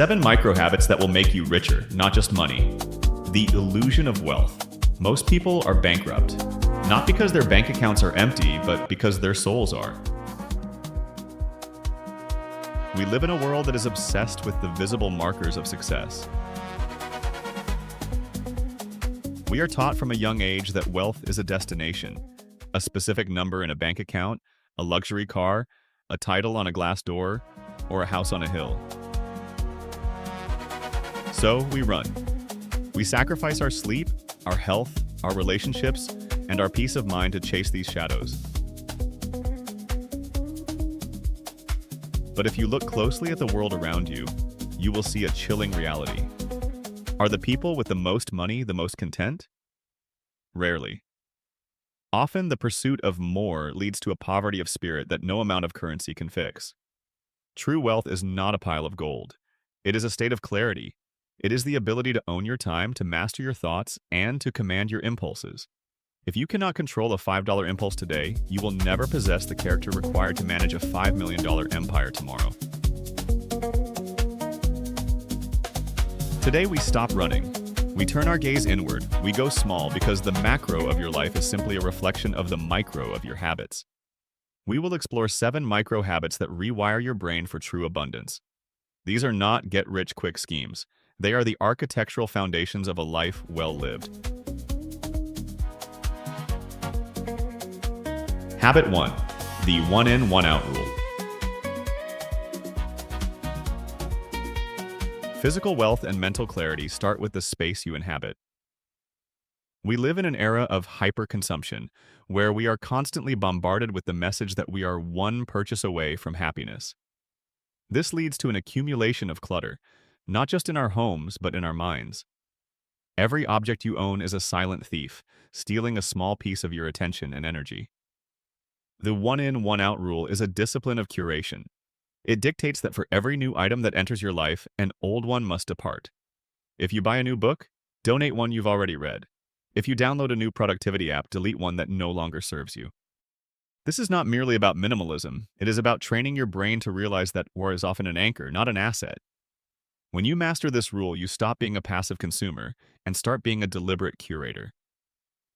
7 micro habits that will make you richer, not just money. The illusion of wealth. Most people are bankrupt, not because their bank accounts are empty, but because their souls are. We live in a world that is obsessed with the visible markers of success. We are taught from a young age that wealth is a destination, a specific number in a bank account, a luxury car, a title on a glass door, or a house on a hill. So we run. We sacrifice our sleep, our health, our relationships, and our peace of mind to chase these shadows. But if you look closely at the world around you, you will see a chilling reality. Are the people with the most money the most content? Rarely. Often, the pursuit of more leads to a poverty of spirit that no amount of currency can fix. True wealth is not a pile of gold. It is a state of clarity. It is the ability to own your time, to master your thoughts, and to command your impulses. If you cannot control a $5 impulse today, you will never possess the character required to manage a $5 million empire tomorrow. Today we stop running. We turn our gaze inward. We go small because the macro of your life is simply a reflection of the micro of your habits. We will explore 7 micro habits that rewire your brain for true abundance. These are not get-rich-quick schemes. They are the architectural foundations of a life well lived. Habit 1. The one-in, one-out rule. Physical wealth and mental clarity start with the space you inhabit. We live in an era of hyper-consumption, where we are constantly bombarded with the message that we are one purchase away from happiness. This leads to an accumulation of clutter, not just in our homes, but in our minds. Every object you own is a silent thief, stealing a small piece of your attention and energy. The one-in, one-out rule is a discipline of curation. It dictates that for every new item that enters your life, an old one must depart. If you buy a new book, donate one you've already read. If you download a new productivity app, delete one that no longer serves you. This is not merely about minimalism. It is about training your brain to realize that war is often an anchor, not an asset. When you master this rule, you stop being a passive consumer and start being a deliberate curator.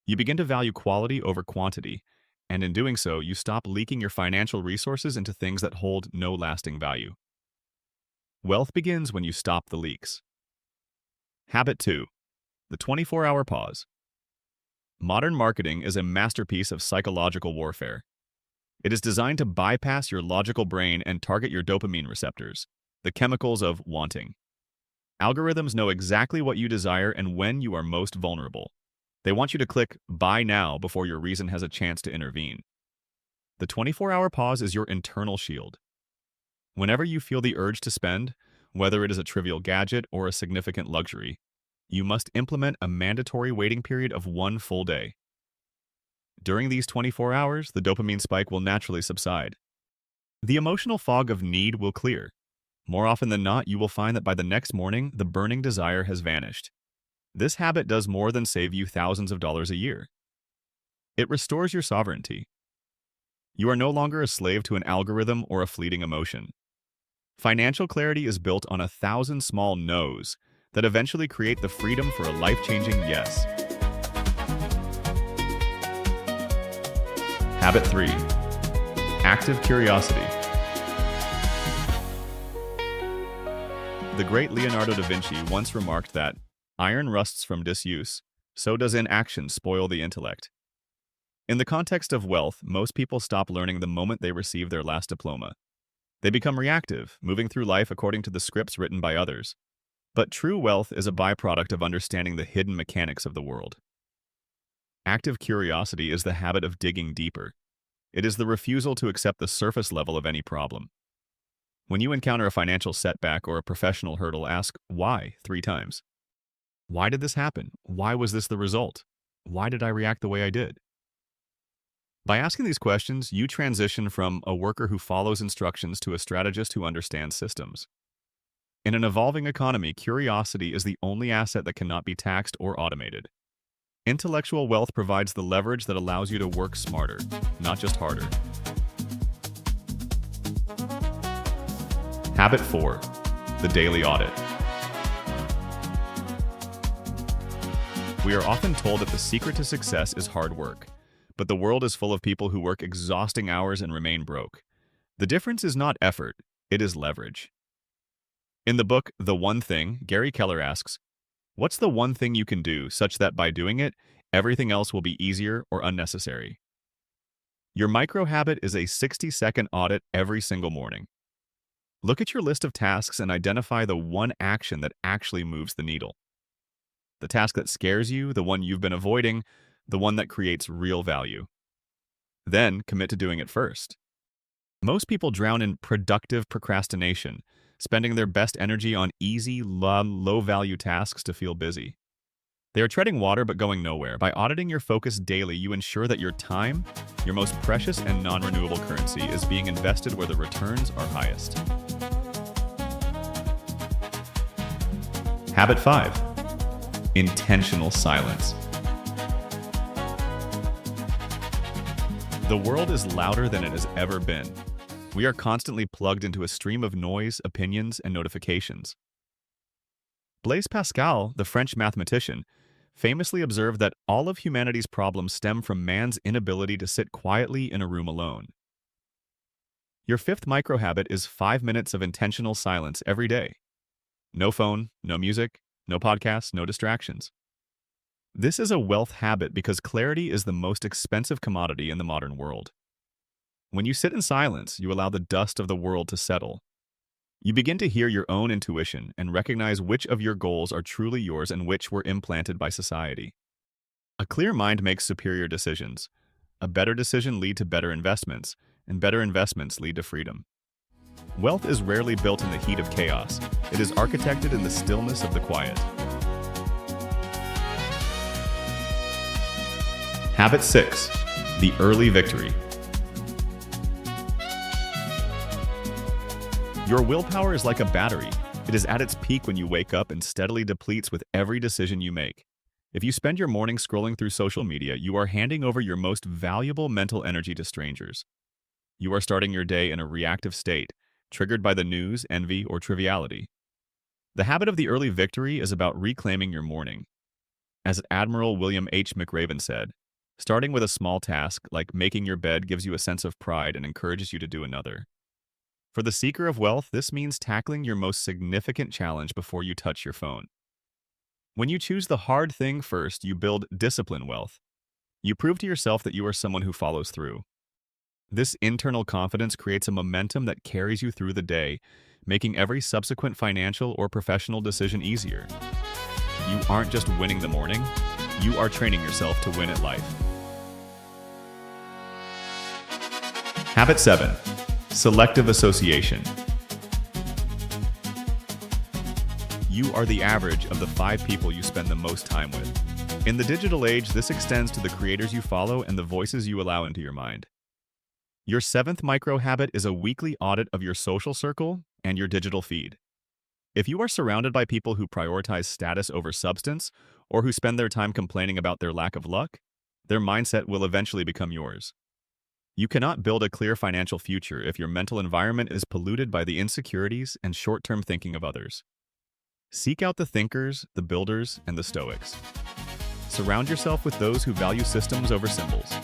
You begin to value quality over quantity, and in doing so, you stop leaking your financial resources into things that hold no lasting value. Wealth begins when you stop the leaks. Habit 2. The 24-hour pause. Modern marketing is a masterpiece of psychological warfare. It is designed to bypass your logical brain and target your dopamine receptors, the chemicals of wanting. Algorithms know exactly what you desire and when you are most vulnerable. They want you to click buy now before your reason has a chance to intervene. The 24-hour pause is your internal shield. Whenever you feel the urge to spend, whether it is a trivial gadget or a significant luxury, you must implement a mandatory waiting period of 1 full day. During these 24 hours, the dopamine spike will naturally subside. The emotional fog of need will clear. More often than not, you will find that by the next morning, the burning desire has vanished. This habit does more than save you thousands of dollars a year. It restores your sovereignty. You are no longer a slave to an algorithm or a fleeting emotion. Financial clarity is built on 1,000 small no's that eventually create the freedom for a life-changing yes. Habit 3. Active curiosity. The great Leonardo da Vinci once remarked that iron rusts from disuse, so does inaction spoil the intellect. In the context of wealth, most people stop learning the moment they receive their last diploma. They become reactive, moving through life according to the scripts written by others. But true wealth is a byproduct of understanding the hidden mechanics of the world. Active curiosity is the habit of digging deeper. It is the refusal to accept the surface level of any problem. When you encounter a financial setback or a professional hurdle, ask why 3 times. Why did this happen? Why was this the result? Why did I react the way I did? By asking these questions, you transition from a worker who follows instructions to a strategist who understands systems. In an evolving economy, curiosity is the only asset that cannot be taxed or automated. Intellectual wealth provides the leverage that allows you to work smarter, not just harder. Habit 4. the daily audit. We are often told that the secret to success is hard work, but the world is full of people who work exhausting hours and remain broke. The difference is not effort, it is leverage. In the book, The One Thing, Gary Keller asks, "What's the one thing you can do such that by doing it, everything else will be easier or unnecessary?" Your micro habit is a 60-second audit every single morning. Look at your list of tasks and identify the one action that actually moves the needle. The task that scares you, the one you've been avoiding, the one that creates real value. Then commit to doing it first. Most people drown in productive procrastination, spending their best energy on easy, low-value tasks to feel busy. They are treading water but going nowhere. By auditing your focus daily, you ensure that your time, your most precious and non-renewable currency, is being invested where the returns are highest. Habit 5. Intentional silence. The world is louder than it has ever been. We are constantly plugged into a stream of noise, opinions, and notifications. Blaise Pascal, the French mathematician, famously observed that all of humanity's problems stem from man's inability to sit quietly in a room alone. Your fifth microhabit is 5 minutes of intentional silence every day. No phone, no music, no podcasts, no distractions. This is a wealth habit because clarity is the most expensive commodity in the modern world. When you sit in silence, you allow the dust of the world to settle. You begin to hear your own intuition and recognize which of your goals are truly yours and which were implanted by society. A clear mind makes superior decisions. A better decision leads to better investments, and better investments lead to freedom. Wealth is rarely built in the heat of chaos. It is architected in the stillness of the quiet. Habit 6. The early victory. Your willpower is like a battery. It is at its peak when you wake up and steadily depletes with every decision you make. If you spend your morning scrolling through social media, you are handing over your most valuable mental energy to strangers. You are starting your day in a reactive state, triggered by the news, envy, or triviality. The habit of the early victory is about reclaiming your morning. As Admiral William H. McRaven said, starting with a small task like making your bed gives you a sense of pride and encourages you to do another. For the seeker of wealth, this means tackling your most significant challenge before you touch your phone. When you choose the hard thing first, you build discipline wealth. You prove to yourself that you are someone who follows through. This internal confidence creates a momentum that carries you through the day, making every subsequent financial or professional decision easier. You aren't just winning the morning, you are training yourself to win at life. Habit 7. Selective association. You are the average of the 5 people you spend the most time with. In the digital age, this extends to the creators you follow and the voices you allow into your mind. Your 7th micro habit is a weekly audit of your social circle and your digital feed. If you are surrounded by people who prioritize status over substance, or who spend their time complaining about their lack of luck, their mindset will eventually become yours. You cannot build a clear financial future if your mental environment is polluted by the insecurities and short-term thinking of others. Seek out the thinkers, the builders, and the stoics. Surround yourself with those who value systems over symbols.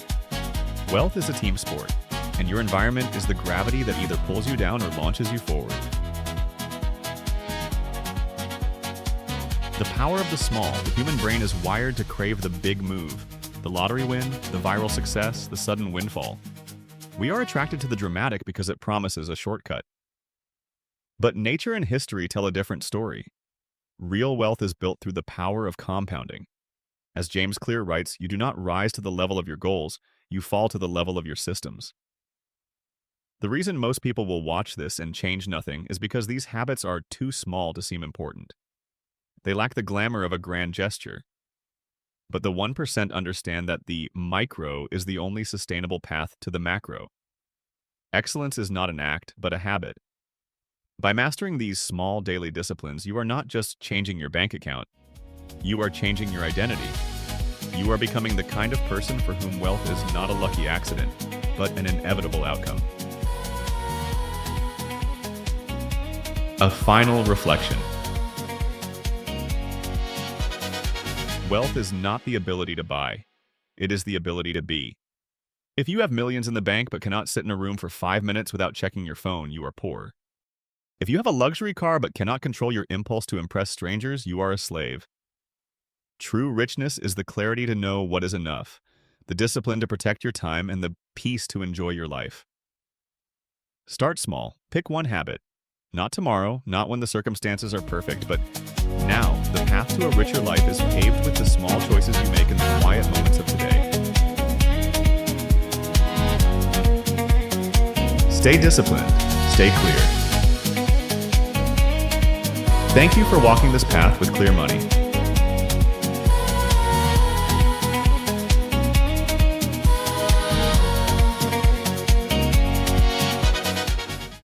Wealth is a team sport, and your environment is the gravity that either pulls you down or launches you forward. The power of the small. The human brain is wired to crave the big move, the lottery win, the viral success, the sudden windfall. We are attracted to the dramatic because it promises a shortcut. But nature and history tell a different story. Real wealth is built through the power of compounding. As James Clear writes, you do not rise to the level of your goals, you fall to the level of your systems. The reason most people will watch this and change nothing is because these habits are too small to seem important. They lack the glamour of a grand gesture. But the 1% understand that the micro is the only sustainable path to the macro. Excellence is not an act, but a habit. By mastering these small daily disciplines, you are not just changing your bank account. You are changing your identity. You are becoming the kind of person for whom wealth is not a lucky accident, but an inevitable outcome. A final reflection. Wealth is not the ability to buy. It is the ability to be. If you have millions in the bank but cannot sit in a room for 5 minutes without checking your phone, you are poor. If you have a luxury car but cannot control your impulse to impress strangers, you are a slave. True richness is the clarity to know what is enough, the discipline to protect your time, and the peace to enjoy your life. Start small. Pick one habit. Not tomorrow, not when the circumstances are perfect, but now. The path to a richer life is paved with the small choices you make in the quiet moments of today. Stay disciplined. Stay clear. Thank you for walking this path with clear money.